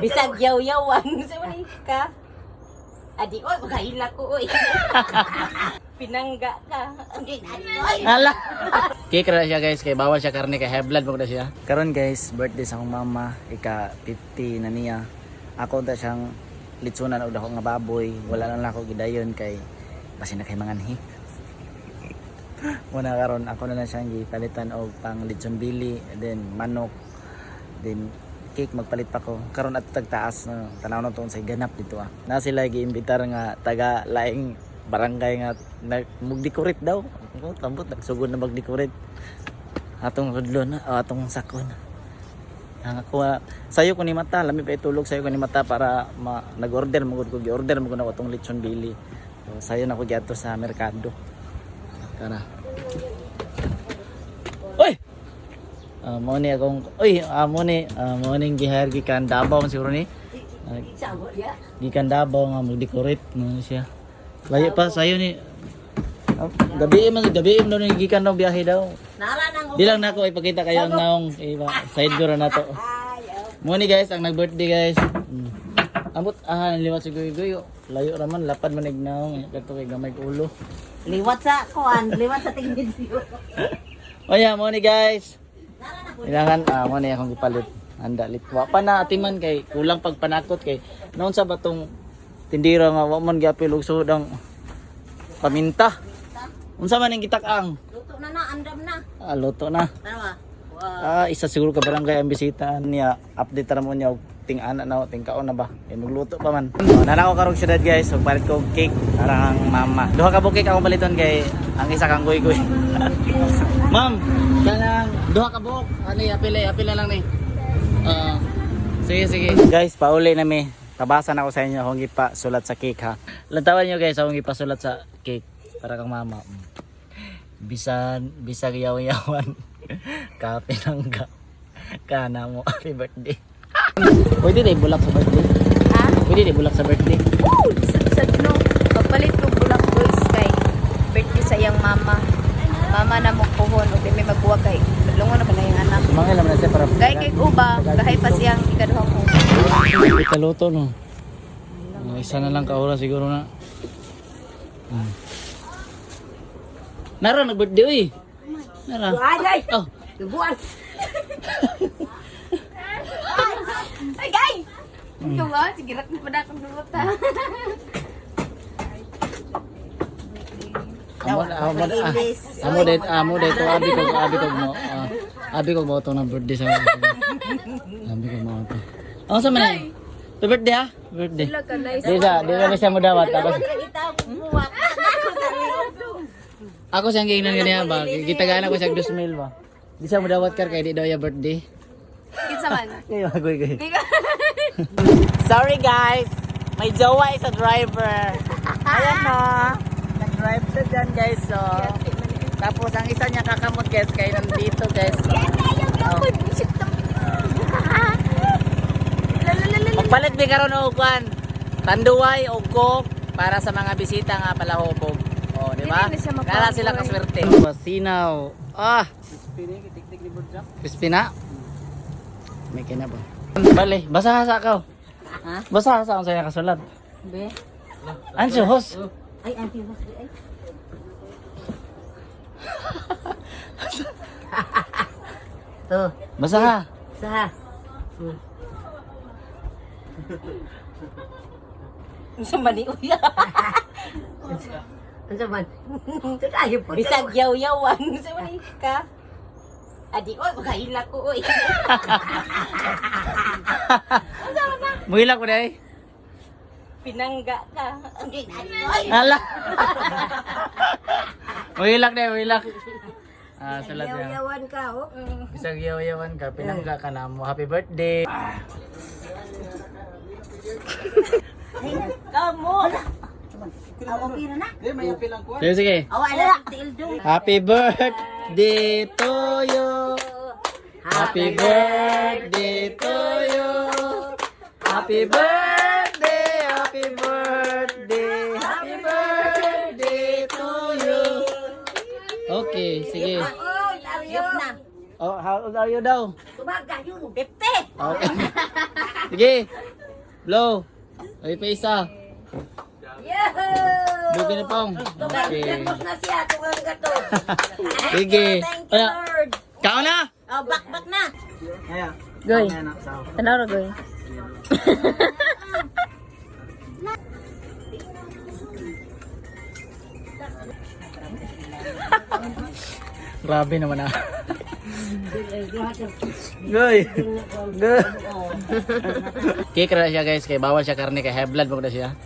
Bisag yaw-yawan. Sa man ka? Adi, oy, magkaila ko, oy. Pinangga ka. Ala. Cake ra siya guys, kay bawal siya karne kay high blood mo na siya. Karon guys, birthday sa akong mama, ika 50 na niya. Ako ta siyang litsunan og dako nga baboy, wala lang ako gidayon kay basi na kay manganhi. Muna karon ako na lang siyang gipalitan og pang litson bili, then manok, then cake magpalit pa ko. Karon at tagtaas no, tanaw na tuon sa ganap dito ah. Na sila giimbitar nga taga laing barangay nga mag-decorate daw. Ako tambot nagsugod na mag-decorate. Atong rudlon na, atong sakon. Ang ako sayo ko ni mata, lami pa itulog sayo ko ni mata para nag-order mo ko gi-order mo ko na atong lechon bili. So sayo na ko giadto sa merkado. Kana. Oy. Mo ni akong mo ni gihire gikan Davao siguro ni. Gikan Davao nga mag-decorate no siya. Layo pa sayo ni gabi mo ni gikan daw biyahe daw. Di lang nako ipakita kayo ang naong side door na to. Mo ni guys ang nag-birthday guys. Ambot liwat si Goy-Goy. Layo raman lapad man ignaong kadto kay gamay ko ulo. Liwat sa kuan, liwat sa tingidyo. Oya mo ni guys. Ilangan mo ni akong gipalit. Anda litwa pa na atiman kay kulang pagpanakot kay noon sa batong tindira nga wa man gyapil og sudang paminta. Unsa man ning gitak-ang? Luto na, andam na. Luto na. Ano Isa siguro ka barangay ang bisita niya. Update ra mo niya og ting-ana na ting-kaon na ba. Eh magluto pa man. Nana ko karong syudad guys, og palit ko og cake para ang mama. Duha ka buke akong baliton kay ang isa kang goy-goy. Ma'am, kanang duha ka buok. Ani apil na lang ni. Sige. Guys, pauli na mi. Tabasan ako sa inyo akong gipasulat sa cake ha. Lantawan niyo guys akong gipasulat sa cake para kang mama. Bisag yaw-yawan. Kapinangga. Kana mo happy birthday. Pwede na bulak sa birthday. Ha? Pwede na bulak sa birthday. Oh, sa no. Pagpalit ko bulak boys kay birthday sa iyang mama. Mama na mo kuhon og may magbuwag kay lungon na kanang anak. Mangil naman na siya para Gay kay uba, gahay pa siyang ikaduhang ko. ikaluto no. Isa na lang ka oras siguro na. Nara nag-birthday uy. Nara. Ay! Oh. Buwan! Ay, gay! Ikaw ba? Sige, rak na pa na akong lumuta. Amo dito abi ko mo to ng birthday sa abi ko mo to. Ano sa man eh? To birthday ha? Birthday. Di na siya mo dawat tapos ako siyang giingnan ganiya ba? Gitagana ko siya 2,000 ba? Di siya mo dawat kay di daw ya birthday. Kinsa man? Kayo agoy. Sorry guys, may jowa is a driver. Ayan na, nag-drive siya dyan guys. So, tapos ang isa niya kakamot guys, kaya nandito guys. Magpalit mi karon og kwan, tanduay o coke para sa mga bisita nga palahubog. Oh, di ba? Kala sila kaswerte. Pasinaw. Crispy na. May kina ba? Bale, basa sa ka. Ha? Basa sa ang saya kasulat. Be? Ansi hos. Ay, anti hos. Ay. To. Basa ha. Saha. Unsa man ni uya? Unsa man? Kayo po. Bisag yaw-yawan. Unsa man ka? Adi, oy, magkaila ko, oy. Muhila ko dai. Pinangga ka. Ala. Muhilak dai, muhilak. Salat yan. Yaw-yawan ka, oh. Bisag yaw-yawan ka, pinangga ka na mo. Happy birthday. Kamu. Okay na na. Sige. Awa na tiil do. Happy birthday to you. Happy birthday to you. Happy birthday, happy birthday, happy birthday to you. Okay, sige. Ayop na. Oh, how old are you daw? Tumaga yun. 50. Okay. Sige. Blow. Ay pa isa. Yahoo! Bukin na pong. Okay. Tapos na siya. Tukang gato. Sige. Thank you, Lord. Kao na. Oh, back na. Kaya. Goy. Tanaw ra goy. Grabe naman ah. Goy. Goy. Cake ra siya guys kay bawal siya karne kay high blood mo na siya.